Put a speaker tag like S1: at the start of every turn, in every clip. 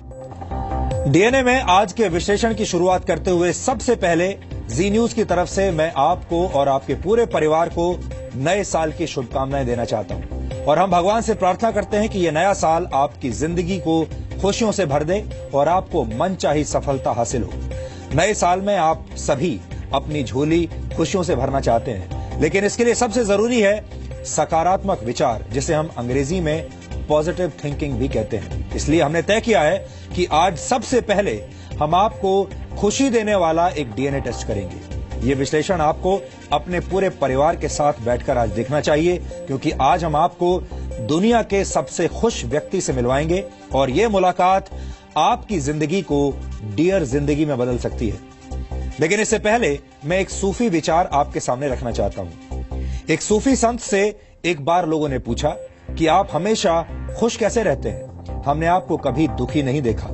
S1: DNA में आज के विश्लेषण की शुरुआत करते हुए सबसे पहले जी न्यूज की तरफ से मैं आपको और आपके पूरे परिवार को नए साल की शुभकामनाएं देना चाहता हूं और हम भगवान से प्रार्थना करते हैं कि यह नया साल आपकी जिंदगी को खुशियों से भर दे और आपको मनचाही सफलता हासिल हो। नए साल में आप सभी अपनी झोली खुशियों से भरना चाहते हैं, लेकिन इसके लिए सबसे जरूरी है सकारात्मक विचार, जिसे हम अंग्रेजी में पॉजिटिव थिंकिंग भी कहते हैं। इसलिए हमने तय किया है कि आज सबसे पहले हम आपको खुशी देने वाला एक डीएनए टेस्ट करेंगे। ये विश्लेषण आपको अपने पूरे परिवार के साथ बैठकर आज देखना चाहिए, क्योंकि आज हम आपको दुनिया के सबसे खुश व्यक्ति से मिलवाएंगे और ये मुलाकात आपकी जिंदगी को डियर जिंदगी में बदल सकती है। लेकिन इससे पहले मैं एक सूफी विचार आपके सामने रखना चाहता हूं। एक सूफी संत से एक बार लोगों ने पूछा कि आप हमेशा खुश कैसे रहते हैं, हमने आपको कभी दुखी नहीं देखा।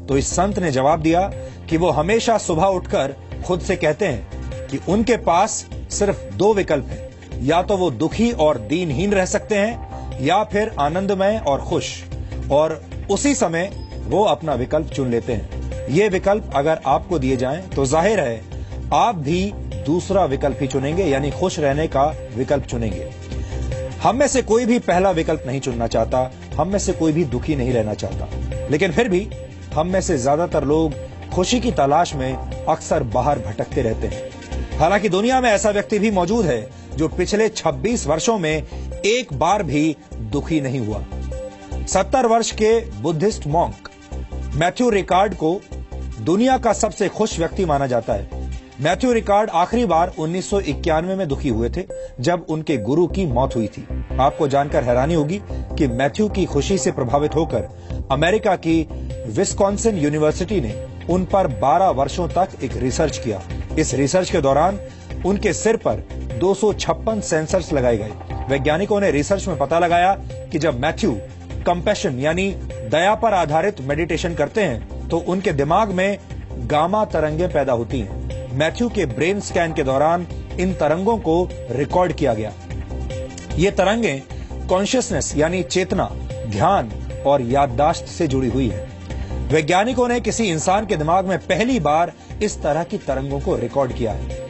S1: तो इस संत ने जवाब दिया कि वो हमेशा सुबह उठकर खुद से कहते हैं कि उनके पास सिर्फ दो विकल्प हैं, या तो वो दुखी और दीनहीन रह सकते हैं या फिर आनंदमय और खुश, और उसी समय वो अपना विकल्प चुन लेते हैं। ये विकल्प अगर आपको दिए जाएं तो जाहिर है आप भी दूसरा विकल्प ही चुनेंगे, यानी खुश रहने का विकल्प चुनेंगे। हम में से कोई भी पहला विकल्प नहीं चुनना चाहता, हम में से कोई भी दुखी नहीं रहना चाहता, लेकिन फिर भी हम में से ज्यादातर लोग खुशी की तलाश में अक्सर बाहर भटकते रहते हैं। हालांकि दुनिया में ऐसा व्यक्ति भी मौजूद है जो पिछले 26 वर्षों में एक बार भी दुखी नहीं हुआ। 70 वर्ष के बुद्धिस्ट मॉन्क मैथ्यू रिकार्ड को दुनिया का सबसे खुश व्यक्ति माना जाता है। मैथ्यू रिकार्ड आखिरी बार 1991 में दुखी हुए थे, जब उनके गुरु की मौत हुई थी। आपको जानकर हैरानी होगी कि मैथ्यू की खुशी से प्रभावित होकर अमेरिका की विस्कॉन्सिन यूनिवर्सिटी ने उन पर 12 वर्षों तक एक रिसर्च किया। इस रिसर्च के दौरान उनके सिर पर 256 सेंसर्स लगाए गए। वैज्ञानिकों ने रिसर्च में पता लगाया कि जब मैथ्यू कंपैशन यानी दया पर आधारित मेडिटेशन करते हैं तो उनके दिमाग में गामा तरंगें पैदा होती हैं। मैथ्यू के ब्रेन स्कैन के दौरान इन तरंगों को रिकॉर्ड किया गया। ये तरंगें कॉन्शियसनेस यानी चेतना, ध्यान और याददाश्त से जुड़ी हुई है। वैज्ञानिकों ने किसी इंसान के दिमाग में पहली बार इस तरह की तरंगों को रिकॉर्ड किया है।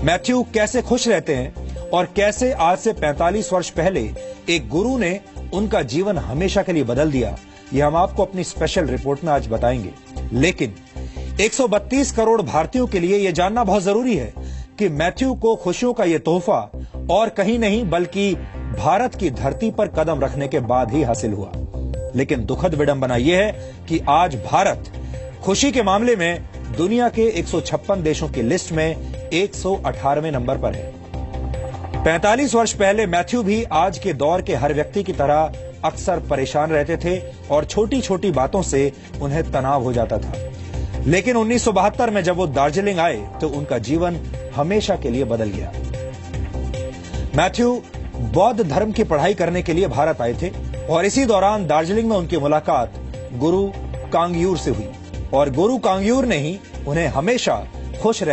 S1: मैथ्यू कैसे खुश रहते हैं और कैसे आज से 45 वर्ष पहले एक गुरु ने उनका जीवन हमेशा के लिए बदल दिया, ये हम आपको अपनी स्पेशल रिपोर्ट में आज बताएंगे। लेकिन 132 करोड़ भारतीयों के लिए यह जानना बहुत जरूरी है कि मैथ्यू को खुशियों का यह तोहफा और कहीं नहीं बल्कि भारत की धरती पर कदम रखने के बाद ही हासिल हुआ। लेकिन दुखद विडंबना यह है कि आज भारत खुशी के मामले में दुनिया के 156 देशों की लिस्ट में 118वें नंबर पर है। 45 वर्ष पहले मैथ्यू भी आज के दौर के हर व्यक्ति की तरह अक्सर परेशान रहते थे और छोटी छोटी बातों से उन्हें तनाव हो जाता था। लेकिन 1972 में जब वो दार्जिलिंग आए तो उनका जीवन हमेशा के लिए बदल गया। मैथ्यू बौद्ध धर्म की पढ़ाई करने के लिए भारत आए थे और इसी दौरान दार्जिलिंग में उनकी मुलाकात गुरु कांगयूर से हुई और गुरु कांगयूर ने ही उन्हें हमेशा खुश रहने